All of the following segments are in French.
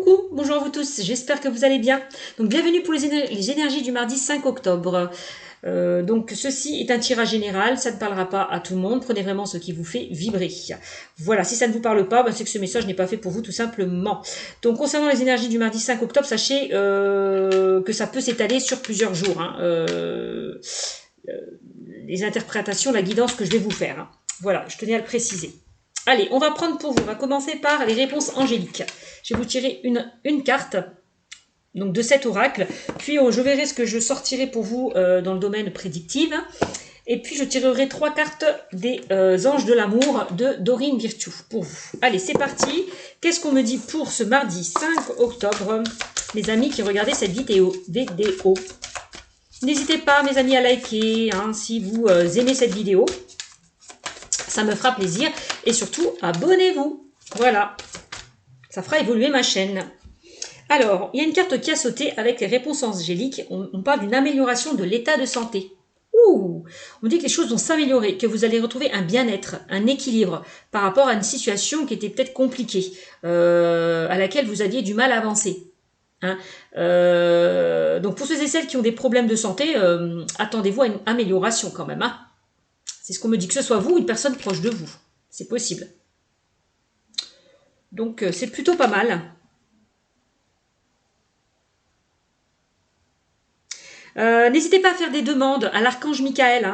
Coucou, bonjour à vous tous, j'espère que vous allez bien. Donc bienvenue pour les énergies du mardi 5 octobre. Donc ceci est un tirage général, ça ne parlera pas à tout le monde, prenez vraiment ce qui vous fait vibrer. Voilà, si ça ne vous parle pas, c'est que ce message n'est pas fait pour vous tout simplement. Donc concernant les énergies du mardi 5 octobre, sachez que ça peut s'étaler sur plusieurs jours. Les interprétations, la guidance que je vais vous faire. Voilà, je tenais à le préciser. Allez, on va prendre pour vous. On va commencer par les réponses angéliques. Je vais vous tirer une carte, donc de cet oracle. Puis je verrai ce que je sortirai pour vous dans le domaine prédictif. Et puis je tirerai 3 cartes des anges de l'amour de Dorine Virtue pour vous. Allez, c'est parti. Qu'est-ce qu'on me dit pour ce mardi 5 octobre, mes amis qui regardaient cette vidéo. N'hésitez pas, mes amis, à liker si vous aimez cette vidéo. Ça me fera plaisir. Et surtout, abonnez-vous. Voilà. Ça fera évoluer ma chaîne. Alors, il y a une carte qui a sauté avec les réponses angéliques. On parle d'une amélioration de l'état de santé. Ouh, on dit que les choses vont s'améliorer, que vous allez retrouver un bien-être, un équilibre par rapport à une situation qui était peut-être compliquée, à laquelle vous aviez du mal à avancer. Donc pour ceux et celles qui ont des problèmes de santé, attendez-vous à une amélioration quand même. C'est ce qu'on me dit, que ce soit vous ou une personne proche de vous. C'est possible. Donc c'est plutôt pas mal. N'hésitez pas à faire des demandes à l'archange Michael,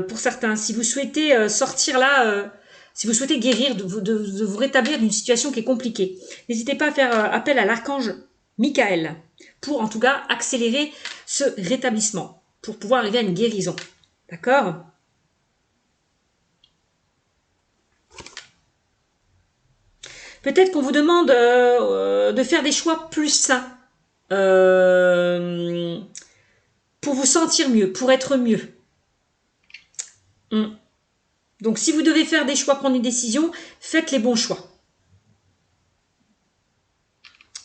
pour certains. Si vous souhaitez sortir là, si vous souhaitez guérir, de vous rétablir d'une situation qui est compliquée, n'hésitez pas à faire appel à l'archange Michael pour en tout cas accélérer ce rétablissement, pour pouvoir arriver à une guérison. D'accord ? Peut-être qu'on vous demande de faire des choix plus sains. Pour vous sentir mieux, pour être mieux. Donc si vous devez faire des choix, prendre une décision, faites les bons choix.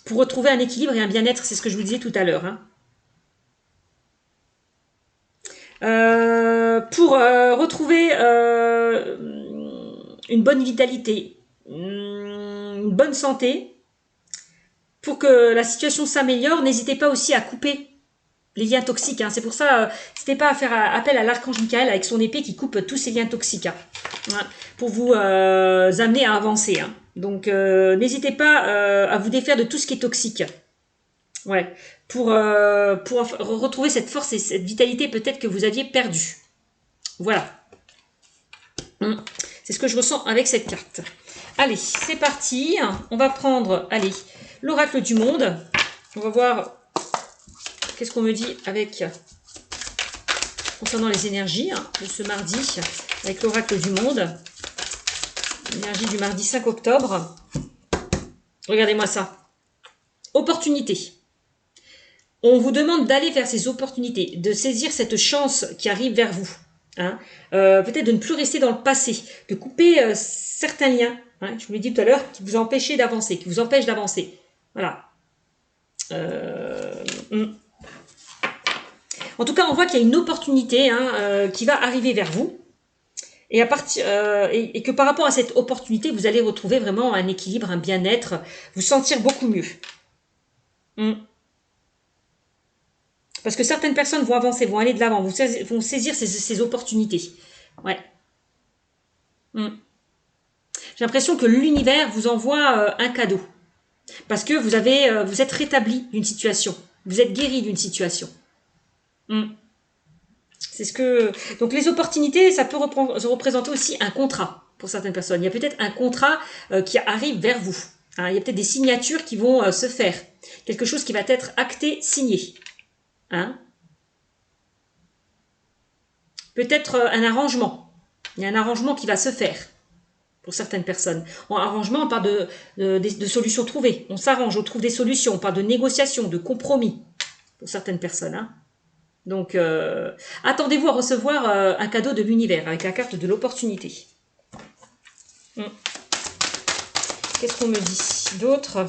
Pour retrouver un équilibre et un bien-être, c'est ce que je vous disais tout à l'heure. Pour retrouver une bonne vitalité, une bonne santé, pour que la situation s'améliore, n'hésitez pas aussi à couper les liens toxiques. C'est pour ça, n'hésitez pas à faire appel à l'archange Michael avec son épée qui coupe tous ces liens toxiques. Pour vous amener à avancer. Donc, n'hésitez pas à vous défaire de tout ce qui est toxique. Ouais. Pour retrouver cette force et cette vitalité peut-être que vous aviez perdue. Voilà. C'est ce que je ressens avec cette carte. Allez, c'est parti. On va prendre, l'oracle du monde. On va voir qu'est-ce qu'on me dit concernant les énergies de ce mardi, avec l'oracle du monde. L'énergie du mardi 5 octobre. Regardez-moi ça. Opportunité. On vous demande d'aller vers ces opportunités, de saisir cette chance qui arrive vers vous. Peut-être de ne plus rester dans le passé, de couper certains liens, je vous l'ai dit tout à l'heure, qui vous empêchent d'avancer, Voilà. En tout cas, on voit qu'il y a une opportunité qui va arriver vers vous. Et, et que par rapport à cette opportunité, vous allez retrouver vraiment un équilibre, un bien-être, vous sentir beaucoup mieux. Parce que certaines personnes vont avancer, vont aller de l'avant, vont saisir ces opportunités. Ouais. J'ai l'impression que l'univers vous envoie un cadeau. Parce que vous êtes rétabli d'une situation. Vous êtes guéri d'une situation. C'est ce que... Donc les opportunités, ça peut représenter aussi un contrat pour certaines personnes. Il y a peut-être un contrat qui arrive vers vous. Il y a peut-être des signatures qui vont se faire. Quelque chose qui va être acté, signé. Peut-être un arrangement. Il y a un arrangement qui va se faire pour certaines personnes. En arrangement, on parle de solutions trouvées. On s'arrange, on trouve des solutions. On parle de négociations, de compromis pour certaines personnes. Donc, attendez-vous à recevoir un cadeau de l'univers avec la carte de l'opportunité. Qu'est-ce qu'on me dit d'autre ?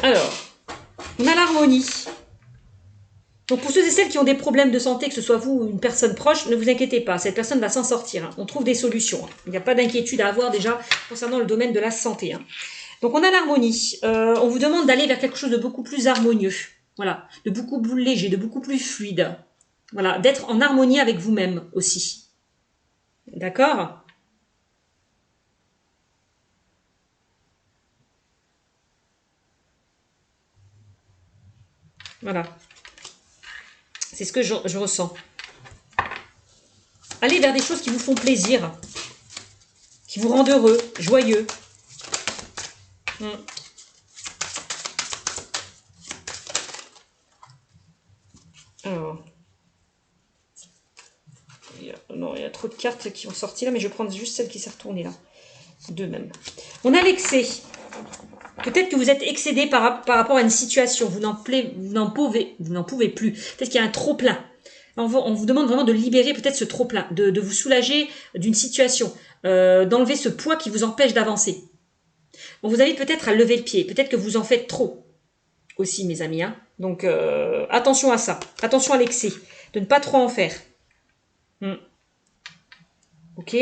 Alors, on a l'harmonie. Donc pour ceux et celles qui ont des problèmes de santé, que ce soit vous ou une personne proche, ne vous inquiétez pas, cette personne va s'en sortir. Hein. On trouve des solutions. Hein. Il n'y a pas d'inquiétude à avoir déjà concernant le domaine de la santé. Hein. Donc on a l'harmonie. On vous demande d'aller vers quelque chose de beaucoup plus harmonieux. Voilà, de beaucoup plus léger, de beaucoup plus fluide. Voilà, d'être en harmonie avec vous-même aussi. D'accord ? Voilà. C'est ce que je ressens. Allez vers des choses qui vous font plaisir, qui vous rendent heureux, joyeux. Alors, non, il y a trop de cartes qui ont sorti là, mais je vais prendre juste celle qui s'est retournée là. Deux même. On a l'excès. Peut-être que vous êtes excédé par rapport à une situation. Vous n'en pouvez plus. Peut-être qu'il y a un trop-plein. On vous demande vraiment de libérer peut-être ce trop-plein, de vous soulager d'une situation, d'enlever ce poids qui vous empêche d'avancer. On vous invite peut-être à lever le pied. Peut-être que vous en faites trop aussi, mes amis. Hein. Donc, attention à ça. Attention à l'excès. De ne pas trop en faire. Ok.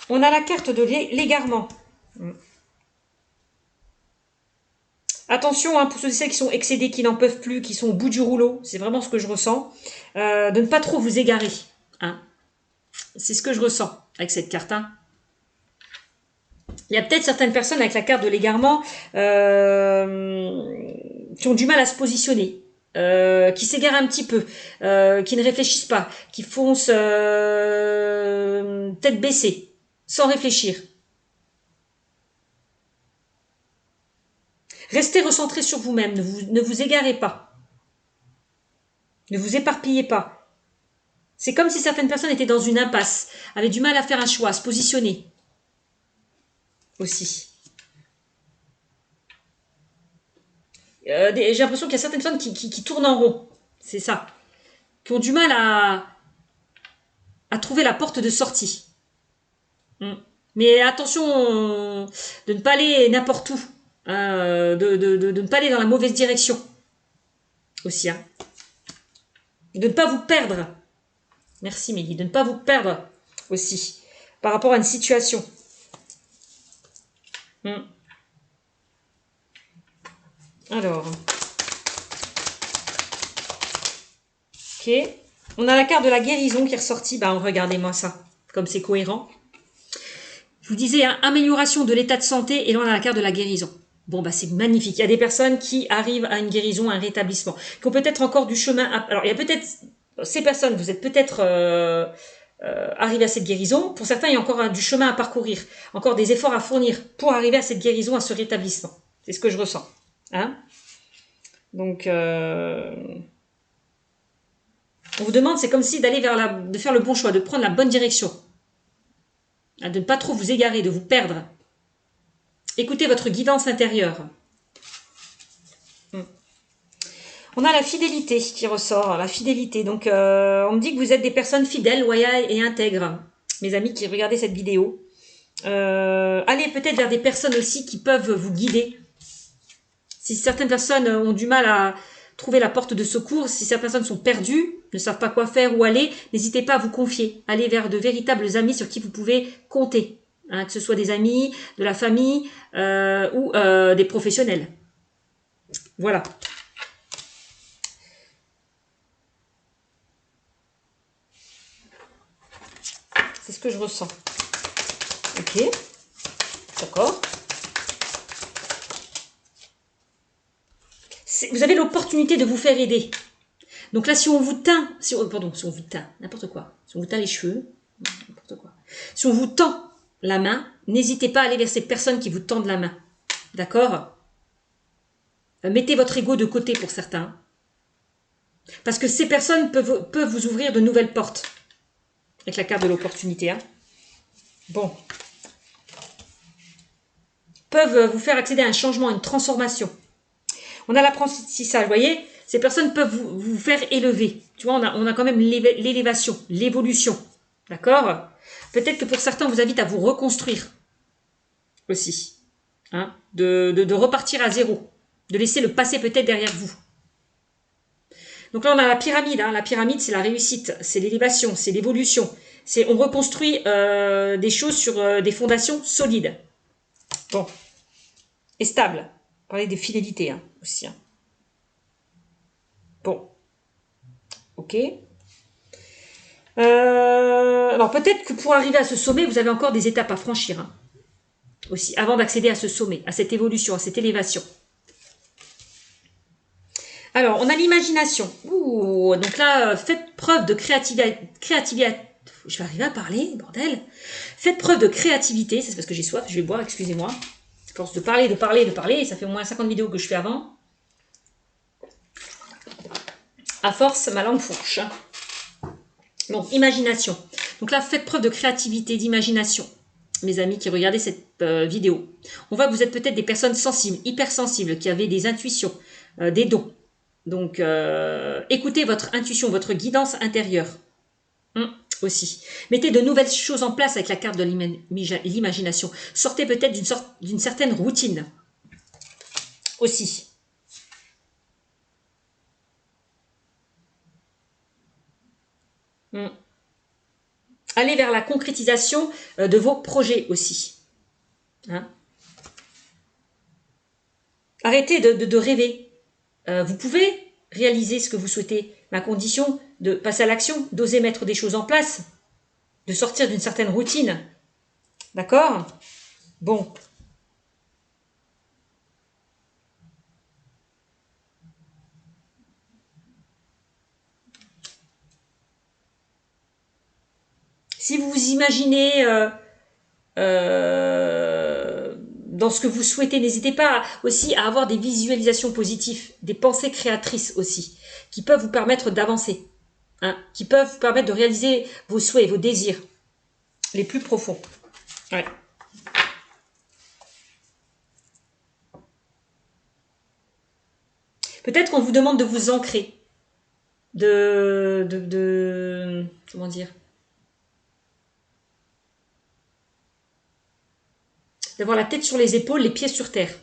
On a la carte de l'égarement. Attention, hein, pour ceux et celles qui sont excédés, qui n'en peuvent plus, qui sont au bout du rouleau. C'est vraiment ce que je ressens. De ne pas trop vous égarer. Hein. C'est ce que je ressens avec cette carte. Hein. Il y a peut-être certaines personnes avec la carte de l'égarement qui ont du mal à se positionner. Qui s'égarent un petit peu, qui ne réfléchissent pas, qui foncent tête baissée, sans réfléchir. Restez recentré sur vous-même, ne vous égarez pas. Ne vous éparpillez pas. C'est comme si certaines personnes étaient dans une impasse, avaient du mal à faire un choix, à se positionner. Aussi. J'ai l'impression qu'il y a certaines personnes qui tournent en rond. C'est ça. Qui ont du mal à trouver la porte de sortie. Mais attention de ne pas aller n'importe où. De ne pas aller dans la mauvaise direction. Aussi. Hein. De ne pas vous perdre. Merci Mélie. De ne pas vous perdre aussi. Par rapport à une situation. Alors. Ok. On a la carte de la guérison qui est ressortie. Ben, regardez-moi ça. Comme c'est cohérent. Je vous disais, hein, amélioration de l'état de santé. Et là, on a la carte de la guérison. Bon, bah, c'est magnifique. Il y a des personnes qui arrivent à une guérison, à un rétablissement. Qui ont peut-être encore du chemin. Alors, il y a peut-être... Ces personnes, vous êtes peut-être arrivés à cette guérison. Pour certains, il y a encore du chemin à parcourir. Encore des efforts à fournir pour arriver à cette guérison, à ce rétablissement. C'est ce que je ressens. Hein? Donc, on vous demande, c'est comme si d'aller de faire le bon choix, de prendre la bonne direction. De ne pas trop vous égarer, de vous perdre. Écoutez votre guidance intérieure. On a la fidélité qui ressort, la fidélité. Donc, on me dit que vous êtes des personnes fidèles, loyales et intègres. Mes amis qui regardaient cette vidéo. Allez peut-être vers des personnes aussi qui peuvent vous guider. Si certaines personnes ont du mal à trouver la porte de secours, si certaines personnes sont perdues, ne savent pas quoi faire, où aller, n'hésitez pas à vous confier. Allez vers de véritables amis sur qui vous pouvez compter. Hein, que ce soit des amis, de la famille ou des professionnels. Voilà. C'est ce que je ressens. Ok. D'accord. Vous avez l'opportunité de vous faire aider. Donc là, si on vous teint, si on vous teint, n'importe quoi. Si on vous teint les cheveux, n'importe quoi. Si on vous tend la main, n'hésitez pas à aller vers ces personnes qui vous tendent la main. D'accord ? Mettez votre ego de côté pour certains. Parce que ces personnes peuvent vous ouvrir de nouvelles portes. Avec la carte de l'opportunité. Hein. Bon. Peuvent vous faire accéder à un changement, à une transformation. On a l'apprentissage, vous voyez ? Ces personnes peuvent vous faire élever. Tu vois, on a quand même l'élévation, l'évolution. D'accord ? Peut-être que pour certains, on vous invite à vous reconstruire. Aussi. Hein ? De repartir à zéro. De laisser le passé peut-être derrière vous. Donc là, on a la pyramide. Hein. La pyramide, c'est la réussite, c'est l'élévation, c'est l'évolution. On reconstruit des choses sur des fondations solides. Bon. Et stable. On parlait des fidélités hein, aussi. Hein. Bon. Ok. Alors peut-être que pour arriver à ce sommet, vous avez encore des étapes à franchir. Hein, aussi, avant d'accéder à ce sommet, à cette évolution, à cette élévation. Alors, on a l'imagination. Donc là, faites preuve de créativité. Je vais arriver à parler, bordel. Faites preuve de créativité. C'est parce que j'ai soif, je vais boire, excusez-moi. À force de parler, ça fait au moins 50 vidéos que je fais avant. À force, ma langue fourche. Donc, imagination. Donc là, faites preuve de créativité, d'imagination. Mes amis qui regardaient cette vidéo. On voit que vous êtes peut-être des personnes sensibles, hypersensibles, qui avaient des intuitions, des dons. Donc, écoutez votre intuition, votre guidance intérieure aussi. Mettez de nouvelles choses en place avec la carte de l'imagination. Sortez peut-être d'une certaine routine aussi. Allez vers la concrétisation de vos projets aussi. Hein? Arrêtez de rêver. Vous pouvez réaliser ce que vous souhaitez, à condition de passer à l'action, d'oser mettre des choses en place, de sortir d'une certaine routine. D'accord? Bon. Si vous vous imaginez dans ce que vous souhaitez, n'hésitez pas aussi à avoir des visualisations positives, des pensées créatrices aussi, qui peuvent vous permettre d'avancer, hein, qui peuvent vous permettre de réaliser vos souhaits, vos désirs les plus profonds. Ouais. Peut-être qu'on vous demande de vous ancrer, comment dire, d'avoir la tête sur les épaules, les pieds sur terre.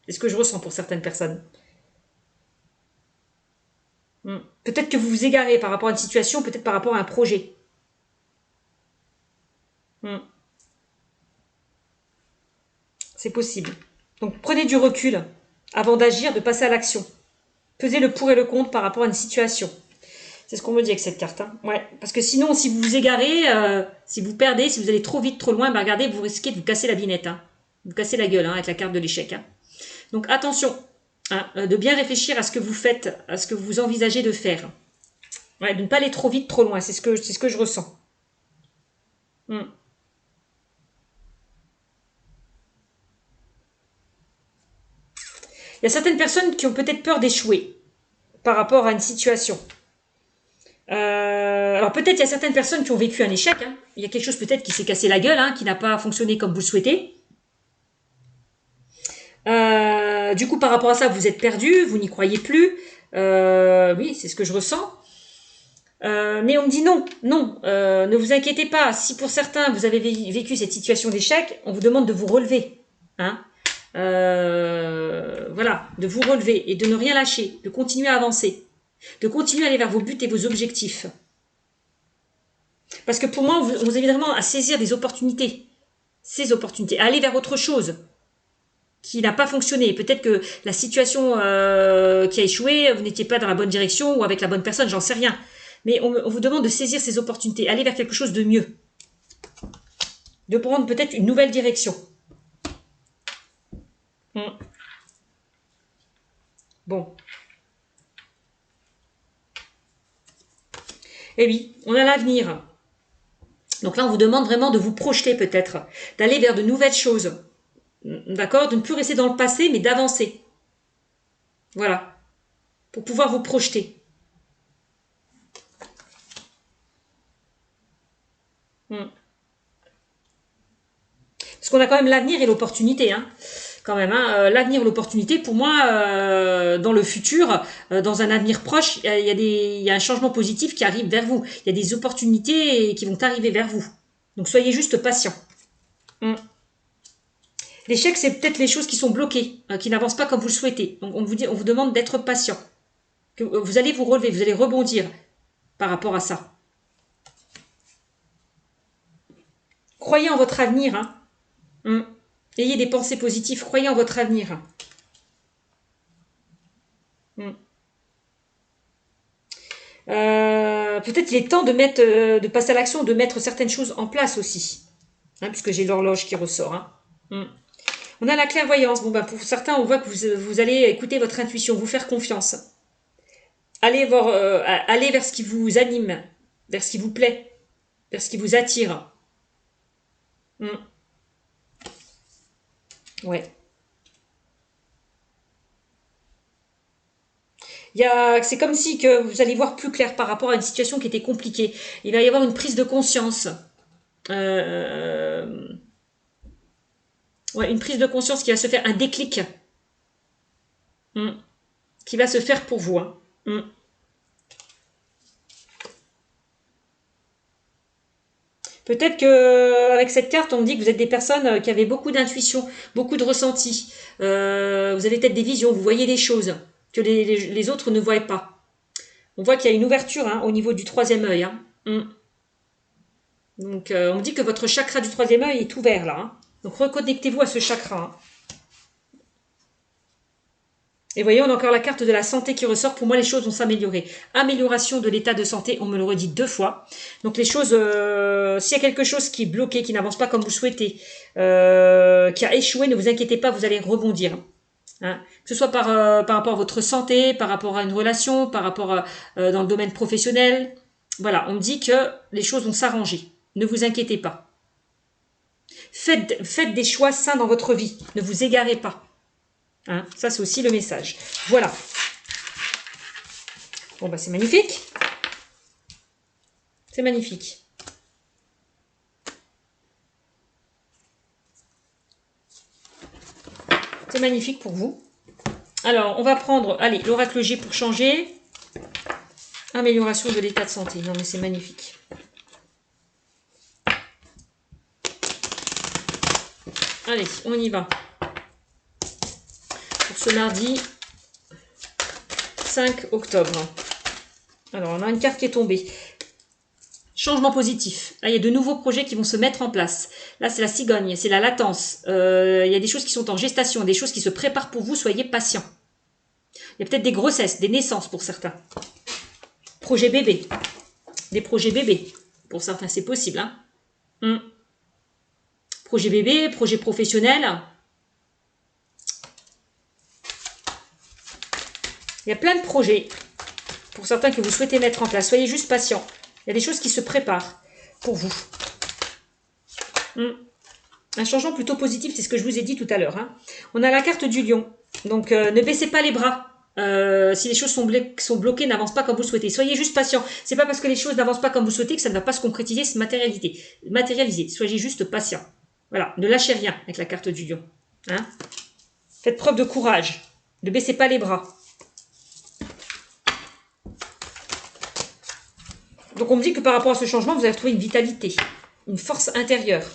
C'est ce que je ressens pour certaines personnes. Peut-être que vous vous égarez par rapport à une situation, peut-être par rapport à un projet. C'est possible. Donc prenez du recul avant d'agir, de passer à l'action. Pesez le pour et le contre par rapport à une situation. C'est ce qu'on me dit avec cette carte. Hein. Ouais. Parce que sinon, si vous vous égarez, si vous perdez, si vous allez trop vite, trop loin, ben regardez, vous risquez de vous casser la binette. Hein. Vous cassez la gueule hein, avec la carte de l'échec. Hein. Donc attention, hein, de bien réfléchir à ce que vous faites, à ce que vous envisagez de faire. Ouais, de ne pas aller trop vite, trop loin. C'est ce que je ressens. Il y a certaines personnes qui ont peut-être peur d'échouer par rapport à une situation. Alors peut-être il y a certaines personnes qui ont vécu un échec. Hein. Il y a quelque chose peut-être qui s'est cassé la gueule, hein, qui n'a pas fonctionné comme vous le souhaitez. Du coup, par rapport à ça, vous êtes perdu, vous n'y croyez plus. Oui, c'est ce que je ressens. Mais on me dit non, ne vous inquiétez pas. Si pour certains, vous avez vécu cette situation d'échec, on vous demande de vous relever. Hein. Voilà, de vous relever et de ne rien lâcher, de continuer à avancer, de continuer à aller vers vos buts et vos objectifs. Parce que pour moi, vous avez vraiment à saisir des opportunités, ces opportunités, à aller vers autre chose qui n'a pas fonctionné. Peut-être que la situation qui a échoué, vous n'étiez pas dans la bonne direction ou avec la bonne personne, j'en sais rien. Mais on vous demande de saisir ces opportunités, aller vers quelque chose de mieux, de prendre peut-être une nouvelle direction. Bon. Eh oui, on a l'avenir. Donc là, on vous demande vraiment de vous projeter peut-être, d'aller vers de nouvelles choses. D'accord? De ne plus rester dans le passé, mais d'avancer. Voilà. Pour pouvoir vous projeter. Parce qu'on a quand même l'avenir et l'opportunité. Hein. Quand même, hein. L'avenir et l'opportunité, pour moi, dans le futur, dans un avenir proche, il y a un changement positif qui arrive vers vous. Il y a des opportunités qui vont arriver vers vous. Donc soyez juste patient. L'échec, c'est peut-être les choses qui sont bloquées, qui n'avancent pas comme vous le souhaitez. Donc on vous demande d'être patient. que vous allez vous relever, vous allez rebondir par rapport à ça. Croyez en votre avenir. Hein. Ayez des pensées positives, croyez en votre avenir. Peut-être il est temps de passer à l'action, de mettre certaines choses en place aussi. Puisque j'ai l'horloge qui ressort. On a la clairvoyance. Bon, pour certains, on voit que vous allez écouter votre intuition, vous faire confiance. Allez vers ce qui vous anime, vers ce qui vous plaît, vers ce qui vous attire. Ouais. C'est comme si que vous allez voir plus clair par rapport à une situation qui était compliquée. Il va y avoir une prise de conscience. Une prise de conscience qui va se faire, un déclic. Qui va se faire pour vous. Peut-être que avec cette carte, on me dit que vous êtes des personnes qui avaient beaucoup d'intuition, beaucoup de ressenti. Vous avez peut-être des visions, vous voyez des choses que les autres ne voient pas. On voit qu'il y a une ouverture au niveau du troisième œil. Donc, on me dit que votre chakra du troisième œil est ouvert là. Donc, reconnectez-vous à ce chakra. Et voyez, on a encore la carte de la santé qui ressort. Pour moi, les choses vont s'améliorer. Amélioration de l'état de santé, on me le redit 2 fois. Donc les choses, s'il y a quelque chose qui est bloqué, qui n'avance pas comme vous souhaitez, qui a échoué, ne vous inquiétez pas, vous allez rebondir. Que ce soit par rapport à votre santé, par rapport à une relation, par rapport dans le domaine professionnel. Voilà, on me dit que les choses vont s'arranger. Ne vous inquiétez pas. Faites des choix sains dans votre vie. Ne vous égarez pas. Ça, c'est aussi le message. Voilà. Bon, c'est magnifique. C'est magnifique. C'est magnifique pour vous. Alors, on va prendre, allez, l'oracle G pour changer. Amélioration de l'état de santé. Non, mais c'est magnifique. Allez, on y va. Pour ce mardi 5 octobre. Alors, on a une carte qui est tombée. Changement positif. Là, il y a de nouveaux projets qui vont se mettre en place. Là, c'est la cigogne, c'est la latence. Il y a des choses qui sont en gestation, des choses qui se préparent pour vous. Soyez patient. Il y a peut-être des grossesses, des naissances pour certains. Projet bébé. Des projets bébés. Pour certains, c'est possible. Projet bébé, projet professionnel. Il y a plein de projets pour certains que vous souhaitez mettre en place. Soyez juste patient. Il y a des choses qui se préparent pour vous. Un changement plutôt positif, c'est ce que je vous ai dit tout à l'heure. On a la carte du lion. Donc, ne baissez pas les bras. Si les choses sont bloquées, n'avancent pas comme vous souhaitez. Soyez juste patient. C'est pas parce que les choses n'avancent pas comme vous souhaitez que ça ne va pas se concrétiser, se matérialiser. Soyez juste patient. Voilà, ne lâchez rien avec la carte du lion. Faites preuve de courage. Ne baissez pas les bras. Donc on me dit que par rapport à ce changement, vous allez retrouver une vitalité, une force intérieure.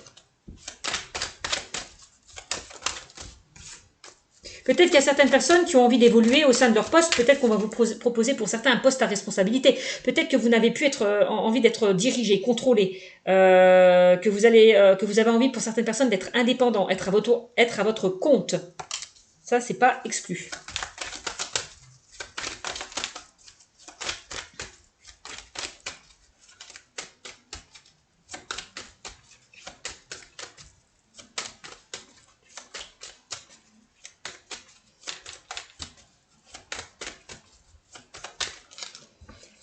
Peut-être qu'il y a certaines personnes qui ont envie d'évoluer au sein de leur poste. Peut-être qu'on va vous proposer pour certains un poste à responsabilité. Peut-être que vous n'avez plus envie d'être dirigé, contrôlé. Que vous avez envie pour certaines personnes d'être indépendant, être à votre compte. Ça, c'est pas exclu.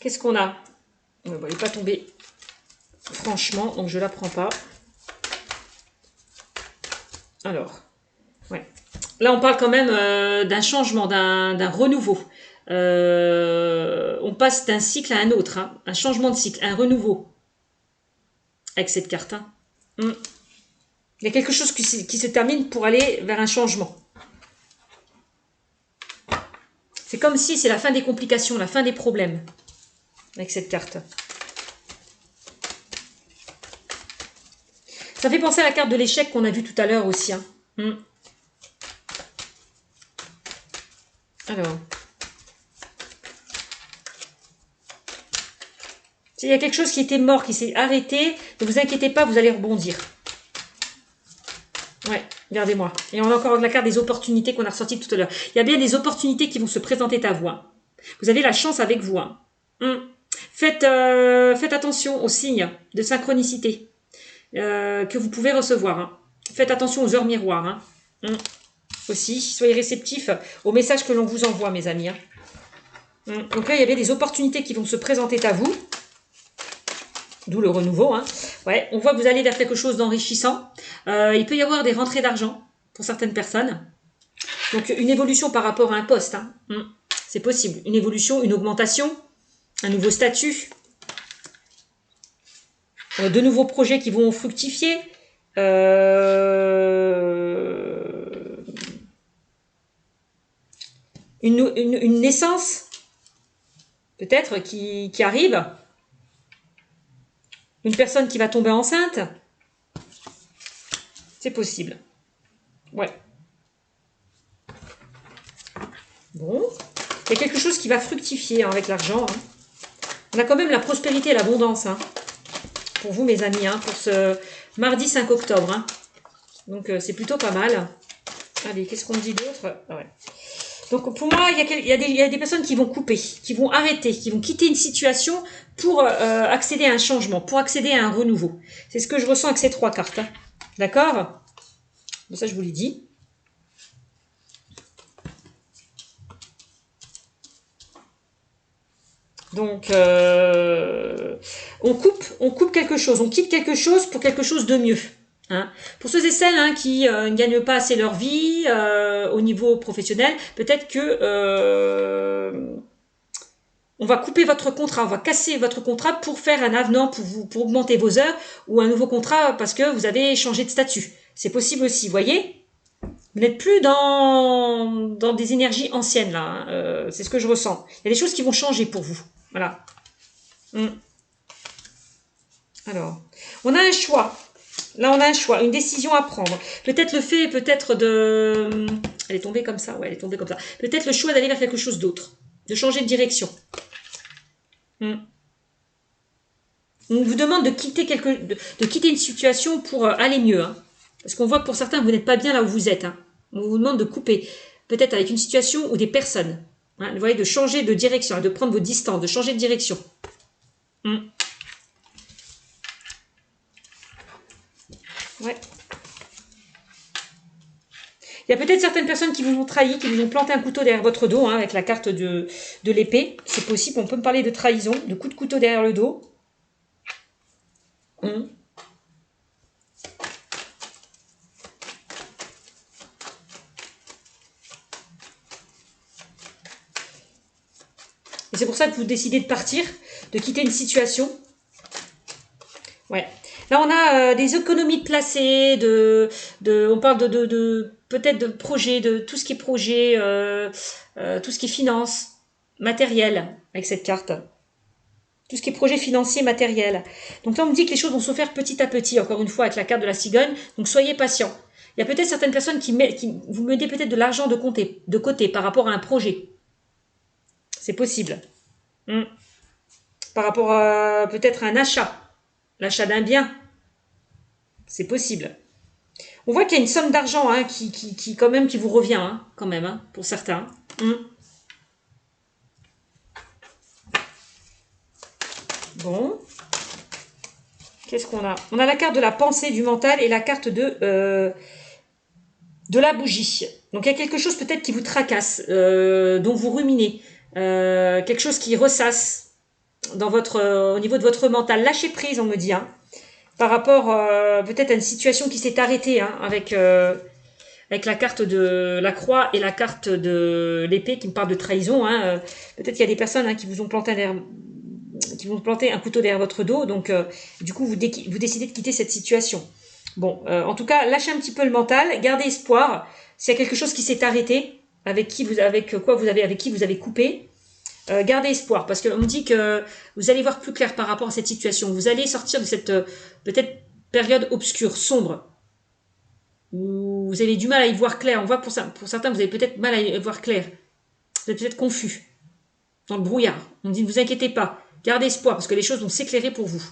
Qu'est-ce qu'on a? Elle n'est pas tombée franchement, donc je ne la prends pas. Alors, ouais. Là, on parle quand même d'un changement, d'un renouveau. On passe d'un cycle à un autre, un changement de cycle, un renouveau avec cette carte. Il y a quelque chose qui se termine pour aller vers un changement. C'est comme si c'est la fin des complications, la fin des problèmes avec cette carte. Ça fait penser à la carte de l'échec qu'on a vue tout à l'heure aussi. Alors. Il y a quelque chose qui était mort, qui s'est arrêté. Ne vous inquiétez pas, vous allez rebondir. Ouais, regardez-moi. Et on a encore la carte des opportunités qu'on a ressorties tout à l'heure. Il y a bien des opportunités qui vont se présenter à vous. Hein. Vous avez la chance avec vous. Hein. Faites attention aux signes de synchronicité que vous pouvez recevoir. Hein. Faites attention aux heures miroirs. Hein. Aussi, soyez réceptifs aux messages que l'on vous envoie, mes amis. Hein. Donc là, il y a bien des opportunités qui vont se présenter à vous. D'où le renouveau. Hein. Ouais, on voit que vous allez vers quelque chose d'enrichissant. Il peut y avoir des rentrées d'argent pour certaines personnes. Donc une évolution par rapport à un poste. Hein. C'est possible. Une évolution, une augmentation, un nouveau statut. De nouveaux projets qui vont fructifier. Une naissance, peut-être, qui arrive. Une personne qui va tomber enceinte. C'est possible. Ouais. Bon. Il y a quelque chose qui va fructifier hein, avec l'argent. Hein. On a quand même la prospérité et l'abondance. Hein, pour vous, mes amis. Hein, pour ce mardi 5 octobre. Hein. Donc, c'est plutôt pas mal. Allez, qu'est-ce qu'on dit d'autre? Ouais. Donc, pour moi, il y a des personnes qui vont couper, qui vont arrêter, qui vont quitter une situation pour accéder à un changement, pour accéder à un renouveau. C'est ce que je ressens avec ces trois cartes. Hein. D'accord? Bon, ça, je vous l'ai dit. Donc, on coupe quelque chose, on quitte quelque chose pour quelque chose de mieux. Hein. Pour ceux et celles hein, qui ne gagnent pas assez leur vie au niveau professionnel, peut-être que on va couper votre contrat, on va casser votre contrat pour faire un avenant, pour augmenter vos heures, ou un nouveau contrat parce que vous avez changé de statut. C'est possible aussi, vous voyez? Vous n'êtes plus dans des énergies anciennes, là. Hein. C'est ce que je ressens. Il y a des choses qui vont changer pour vous. Voilà. Alors, on a un choix. Là, on a un choix, une décision à prendre. Peut-être le fait, peut-être de... Elle est tombée comme ça, ouais, elle est tombée comme ça. Peut-être le choix d'aller vers quelque chose d'autre, de changer de direction. On vous demande de quitter une situation pour aller mieux. Hein. Parce qu'on voit que pour certains, vous n'êtes pas bien là où vous êtes. Hein. On vous demande de couper, peut-être avec une situation ou des personnes. Hein, vous voyez, de changer de direction, de prendre vos distances, de changer de direction. Ouais. Il y a peut-être certaines personnes qui vous ont trahi, qui vous ont planté un couteau derrière votre dos, hein, avec la carte de l'épée. C'est possible, on peut me parler de trahison, de coup de couteau derrière le dos. Et c'est pour ça que vous décidez de partir, de quitter une situation. Ouais. Là, on a des économies de placer, on parle peut-être de projet, de tout ce qui est projet, tout ce qui est finance, matériel, avec cette carte. Tout ce qui est projet financier, matériel. Donc là, on me dit que les choses vont se faire petit à petit, encore une fois, avec la carte de la cigogne. Donc, soyez patient. Il y a peut-être certaines personnes qui vous mettez peut-être de l'argent de côté par rapport à un projet. C'est possible. Par rapport à peut-être un achat. L'achat d'un bien. C'est possible. On voit qu'il y a une somme d'argent hein, qui quand même qui vous revient, hein, quand même, hein, pour certains. Bon. Qu'est-ce qu'on a? On a la carte de la pensée, du mental et la carte de la bougie. Donc il y a quelque chose peut-être qui vous tracasse, dont vous ruminez. Quelque chose qui ressasse dans au niveau de votre mental. Lâchez prise, on me dit. Hein, par rapport peut-être à une situation qui s'est arrêtée hein, avec la carte de la croix et la carte de l'épée qui me parle de trahison. Hein, peut-être qu'il y a des personnes hein, qui vous ont planté un couteau derrière votre dos. Donc, du coup, vous décidez de quitter cette situation. Bon, en tout cas, lâchez un petit peu le mental. Gardez espoir. S'il y a quelque chose qui s'est arrêté, avec qui vous avez coupé, gardez espoir. Parce qu'on me dit que vous allez voir plus clair par rapport à cette situation. Vous allez sortir de cette peut-être période obscure, sombre. Où vous avez du mal à y voir clair. On voit pour certains, vous avez peut-être mal à y voir clair. Vous êtes peut-être confus. Dans le brouillard. On me dit, ne vous inquiétez pas. Gardez espoir, parce que les choses vont s'éclairer pour vous.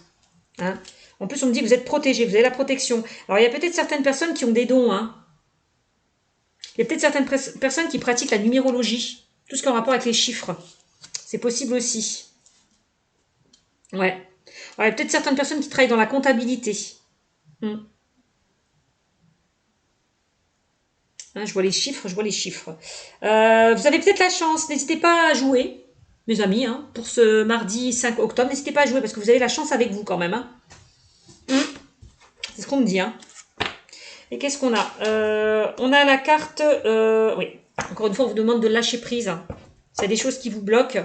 Hein. En plus, on me dit que vous êtes protégé, vous avez la protection. Alors, il y a peut-être certaines personnes qui ont des dons. Hein. Il y a peut-être certaines personnes qui pratiquent la numérologie. Tout ce qui est en rapport avec les chiffres. C'est possible aussi. Ouais. Alors, il y a peut-être certaines personnes qui travaillent dans la comptabilité. Hein, je vois les chiffres, je vois les chiffres. Vous avez peut-être la chance, n'hésitez pas à jouer, mes amis, hein, pour ce mardi 5 octobre. N'hésitez pas à jouer parce que vous avez la chance avec vous quand même. Hein. C'est ce qu'on me dit. Hein. Et qu'est-ce qu'on a on a la carte... oui, encore une fois, on vous demande de lâcher prise. Hein. S'il y a des choses qui vous bloquent,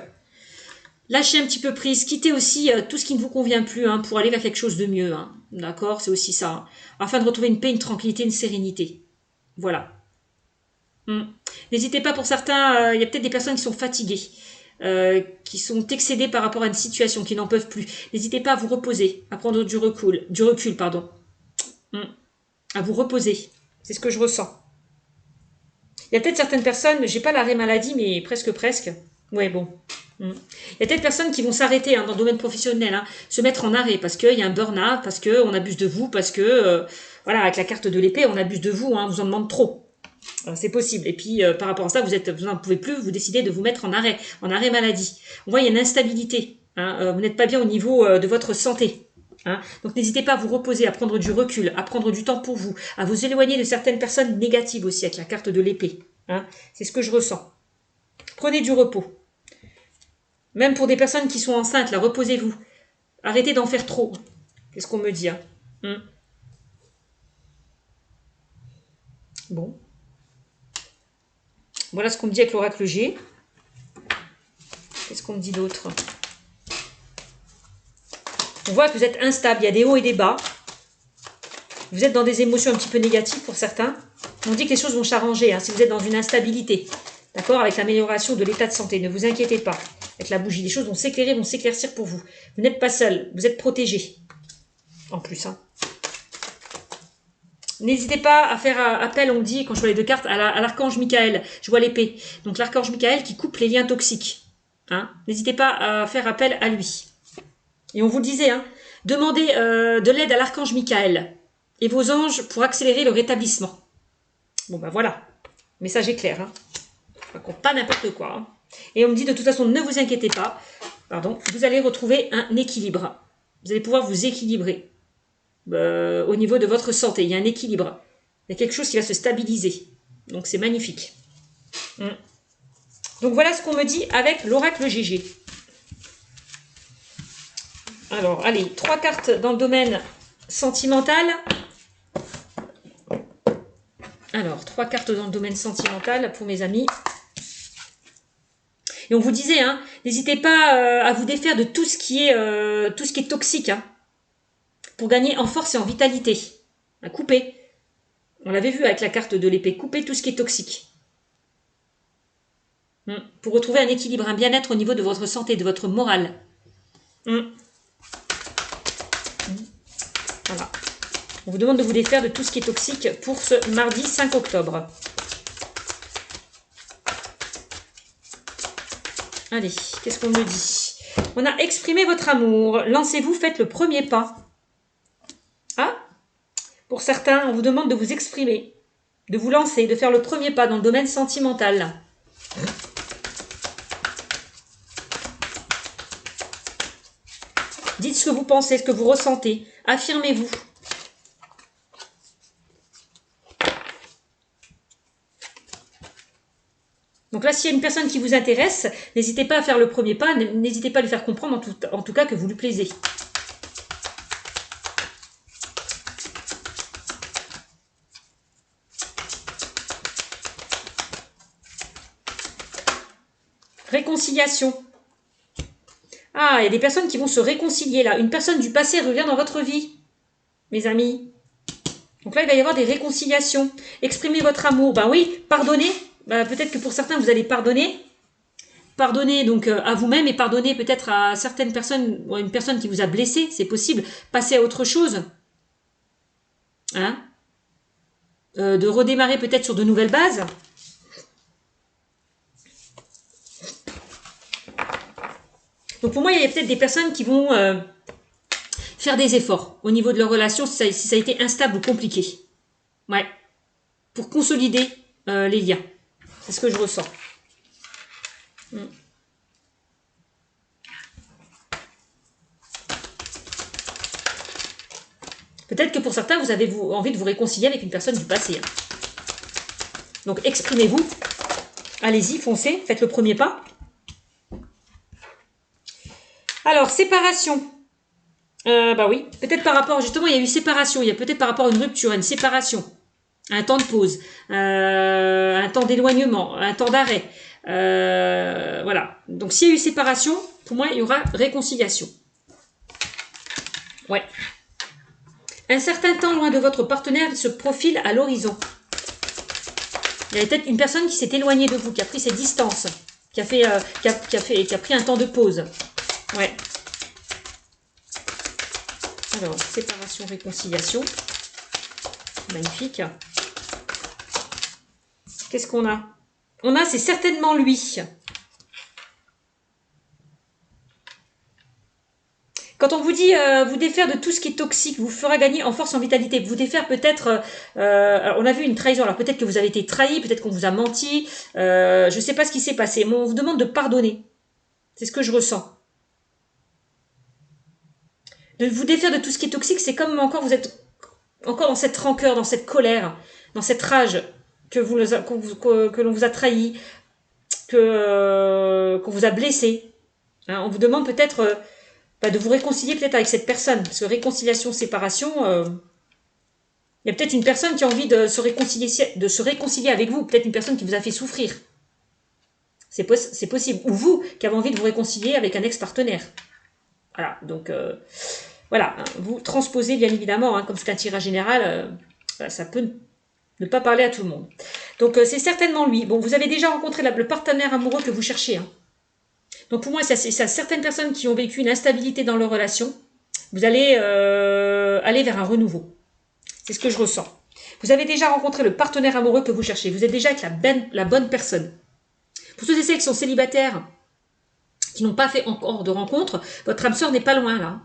lâchez un petit peu prise. Quittez aussi tout ce qui ne vous convient plus hein, pour aller vers quelque chose de mieux. Hein. D'accord, c'est aussi ça. Hein. Afin de retrouver une paix, une tranquillité, une sérénité. Voilà. N'hésitez pas pour certains, il y a peut-être des personnes qui sont fatiguées, qui sont excédées par rapport à une situation, qui n'en peuvent plus. N'hésitez pas à vous reposer, à prendre du recul, pardon. À vous reposer. C'est ce que je ressens. Il y a peut-être certaines personnes, j'ai pas l'arrêt maladie, mais presque. Ouais, bon. Il y a peut-être personnes qui vont s'arrêter hein, dans le domaine professionnel, hein, se mettre en arrêt parce qu'il y a un burn-out, parce qu'on abuse de vous, parce que, voilà, avec la carte de l'épée, on abuse de vous, hein, on vous en demande trop. C'est possible. Et puis, par rapport à ça, vous n'en pouvez plus, vous décidez de vous mettre en arrêt maladie. On voit, il y a une instabilité. Hein, vous n'êtes pas bien au niveau de votre santé. Hein. Donc, n'hésitez pas à vous reposer, à prendre du recul, à prendre du temps pour vous, à vous éloigner de certaines personnes négatives aussi avec la carte de l'épée. Hein. C'est ce que je ressens. Prenez du repos. Même pour des personnes qui sont enceintes, là, reposez-vous. Arrêtez d'en faire trop. Qu'est-ce qu'on me dit hein. Bon. Voilà ce qu'on me dit avec l'oracle G. Qu'est-ce qu'on me dit d'autre? On voit que vous êtes instable, il y a des hauts et des bas. Vous êtes dans des émotions un petit peu négatives pour certains. On dit que les choses vont s'arranger hein, si vous êtes dans une instabilité. D'accord? Avec l'amélioration de l'état de santé. Ne vous inquiétez pas. Avec la bougie, les choses vont s'éclairer, vont s'éclaircir pour vous. Vous n'êtes pas seul, vous êtes protégé. En plus. Hein. N'hésitez pas à faire appel, on me dit, quand je vois les deux cartes, à l'archange Michael. Je vois l'épée. Donc l'archange Michael qui coupe les liens toxiques. Hein. N'hésitez pas à faire appel à lui. Et on vous le disait, hein, demandez de l'aide à l'archange Michael et vos anges pour accélérer le rétablissement. Bon ben voilà, le message est clair. Hein. Pas n'importe quoi. Hein. Et on me dit de toute façon, ne vous inquiétez pas, pardon, vous allez retrouver un équilibre. Vous allez pouvoir vous équilibrer au niveau de votre santé. Il y a un équilibre. Il y a quelque chose qui va se stabiliser. Donc c'est magnifique. Donc voilà ce qu'on me dit avec l'oracle GG. Alors, allez, 3 cartes dans le domaine sentimental. Alors, 3 cartes dans le domaine sentimental pour mes amis. Et on vous disait, hein, n'hésitez pas à vous défaire de tout ce qui est toxique, hein, pour gagner en force et en vitalité. À couper. On l'avait vu avec la carte de l'épée. Couper tout ce qui est toxique. Pour retrouver un équilibre, un bien-être au niveau de votre santé, de votre morale. Voilà. On vous demande de vous défaire de tout ce qui est toxique pour ce mardi 5 octobre. Allez, qu'est-ce qu'on me dit? On a exprimé votre amour. Lancez-vous, faites le premier pas. Ah, pour certains, on vous demande de vous exprimer, de vous lancer, de faire le premier pas dans le domaine sentimental. Dites ce que vous pensez, ce que vous ressentez. Affirmez-vous. Donc là, s'il y a une personne qui vous intéresse, n'hésitez pas à faire le premier pas, n'hésitez pas à lui faire comprendre en tout cas que vous lui plaisez. Réconciliation. Ah, il y a des personnes qui vont se réconcilier là. Une personne du passé revient dans votre vie, mes amis. Donc là, il va y avoir des réconciliations. Exprimez votre amour. Ben oui, pardonnez. Ben, peut-être que pour certains, vous allez pardonner. Pardonnez donc à vous-même et pardonnez peut-être à certaines personnes, ou à une personne qui vous a blessé, c'est possible. Passez à autre chose. Hein? De redémarrer peut-être sur de nouvelles bases. Donc pour moi, il y a peut-être des personnes qui vont faire des efforts au niveau de leur relation si ça a été instable ou compliqué. Ouais. Pour consolider les liens. C'est ce que je ressens. Peut-être que pour certains, vous avez envie de vous réconcilier avec une personne du passé. Hein. Donc exprimez-vous. Allez-y, foncez, faites le premier pas. Alors, séparation. Bah oui, peut-être par rapport, justement, il y a eu séparation. Il y a peut-être par rapport à une rupture, à une séparation. Un temps de pause, un temps d'éloignement, un temps d'arrêt. Voilà. Donc, s'il y a eu séparation, pour moi, il y aura réconciliation. Ouais. Un certain temps loin de votre partenaire se profile à l'horizon. Il y a peut-être une personne qui s'est éloignée de vous, qui a pris ses distances, qui a pris un temps de pause. Ouais. Alors, séparation, réconciliation. Magnifique. Qu'est-ce qu'on a? On a, c'est certainement lui. Quand on vous dit vous défaire de tout ce qui est toxique, vous fera gagner en force, en vitalité. Vous défaire peut-être, on a vu une trahison, alors peut-être que vous avez été trahi, peut-être qu'on vous a menti, je ne sais pas ce qui s'est passé, mais on vous demande de pardonner. C'est ce que je ressens. De vous défaire de tout ce qui est toxique, c'est comme encore vous êtes encore dans cette rancœur, dans cette colère, dans cette rage que l'on vous a trahi, qu'on vous a blessé. Hein, on vous demande peut-être de vous réconcilier peut-être avec cette personne. Parce que réconciliation, séparation, il y a peut-être une personne qui a envie de se réconcilier avec vous. Peut-être une personne qui vous a fait souffrir. C'est possible. Ou vous qui avez envie de vous réconcilier avec un ex-partenaire. Voilà, donc voilà, hein, vous transposez bien évidemment, hein, comme c'est un tirage général, ça peut ne pas parler à tout le monde. Donc c'est certainement lui. Bon, vous avez déjà rencontré le partenaire amoureux que vous cherchez. Hein. Donc pour moi, c'est certaines personnes qui ont vécu une instabilité dans leur relation. Vous allez aller vers un renouveau. C'est ce que je ressens. Vous avez déjà rencontré le partenaire amoureux que vous cherchez. Vous êtes déjà avec la bonne personne. Pour tous ceux qui sont célibataires, qui n'ont pas fait encore de rencontre, votre âme sœur n'est pas loin là.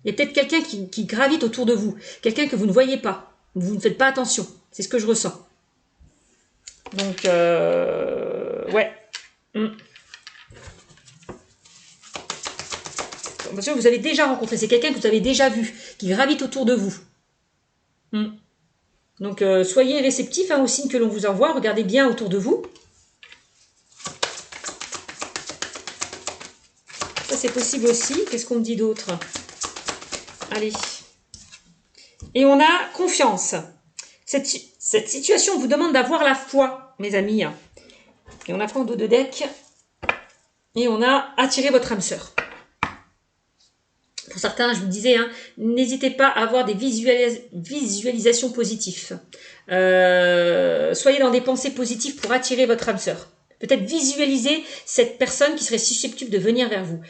Il y a peut-être quelqu'un qui gravite autour de vous. Quelqu'un que vous ne voyez pas. Vous ne faites pas attention. C'est ce que je ressens. Donc, ouais. Attention, vous avez déjà rencontré. C'est quelqu'un que vous avez déjà vu, qui gravite autour de vous. Donc, soyez réceptifs aux signes que l'on vous envoie. Regardez bien autour de vous. Ça, c'est possible aussi. Qu'est-ce qu'on me dit d'autre? Allez. Et on a confiance. Cette situation vous demande d'avoir la foi, mes amis. Et on a prendre deux decks. Et on a attiré votre âme sœur. Pour certains, je vous disais, hein, n'hésitez pas à avoir des visualisations positives. Soyez dans des pensées positives pour attirer votre âme sœur. Peut-être visualiser cette personne qui serait susceptible de venir vers vous.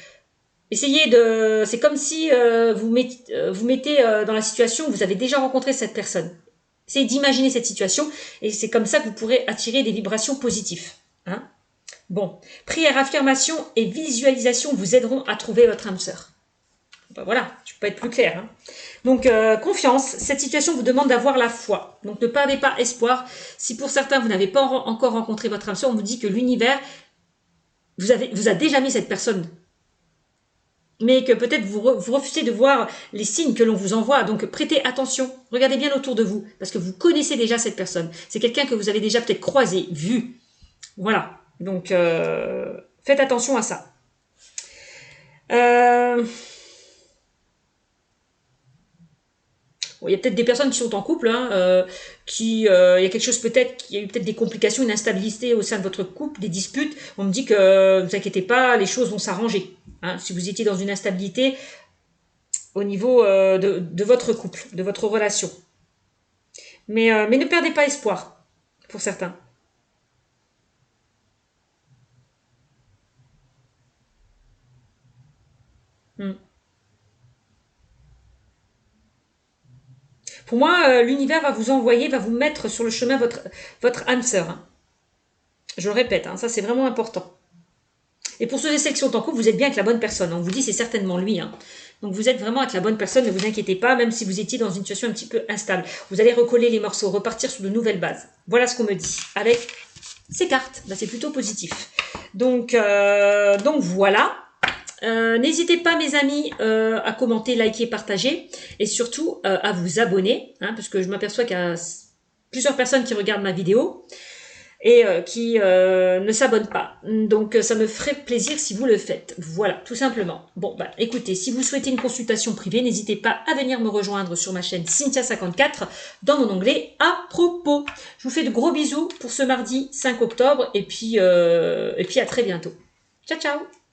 Essayez de... C'est comme si vous mettez dans la situation où vous avez déjà rencontré cette personne. Essayez d'imaginer cette situation et c'est comme ça que vous pourrez attirer des vibrations positives. Hein? Bon, prière, affirmation et visualisation vous aideront à trouver votre âme sœur. Ben voilà, je peux pas être plus clair. Hein. Donc, confiance, cette situation vous demande d'avoir la foi. Donc, ne perdez pas espoir. Si pour certains, vous n'avez pas encore rencontré votre âme sœur, on vous dit que l'univers vous a déjà mis cette personne. Mais que peut-être vous refusez de voir les signes que l'on vous envoie. Donc, prêtez attention. Regardez bien autour de vous. Parce que vous connaissez déjà cette personne. C'est quelqu'un que vous avez déjà peut-être croisé, vu. Voilà. Donc, faites attention à ça. Il y a peut-être des personnes qui sont en couple, hein, il y a quelque chose peut-être, il y a eu peut-être des complications, une instabilité au sein de votre couple, des disputes. On me dit que ne vous inquiétez pas, les choses vont s'arranger. Hein, si vous étiez dans une instabilité au niveau de votre couple, de votre relation. Mais ne perdez pas espoir, pour certains. Pour moi, l'univers va vous envoyer, va vous mettre sur le chemin votre âme sœur. Hein. Je le répète, hein, ça c'est vraiment important. Et pour ceux et celles qui sont en couple, vous êtes bien avec la bonne personne. On vous dit c'est certainement lui. Hein. Donc vous êtes vraiment avec la bonne personne, ne vous inquiétez pas, même si vous étiez dans une situation un petit peu instable. Vous allez recoller les morceaux, repartir sur de nouvelles bases. Voilà ce qu'on me dit. Avec ces cartes, ben, c'est plutôt positif. Donc voilà. N'hésitez pas mes amis à commenter, liker, partager et surtout à vous abonner, hein, parce que je m'aperçois qu'il y a plusieurs personnes qui regardent ma vidéo et qui ne s'abonnent pas. Donc ça me ferait plaisir si vous le faites. Voilà, tout simplement. Bon, bah écoutez, si vous souhaitez une consultation privée, n'hésitez pas à venir me rejoindre sur ma chaîne Cynthia54 dans mon onglet à propos. Je vous fais de gros bisous pour ce mardi 5 octobre et puis à très bientôt. Ciao, ciao!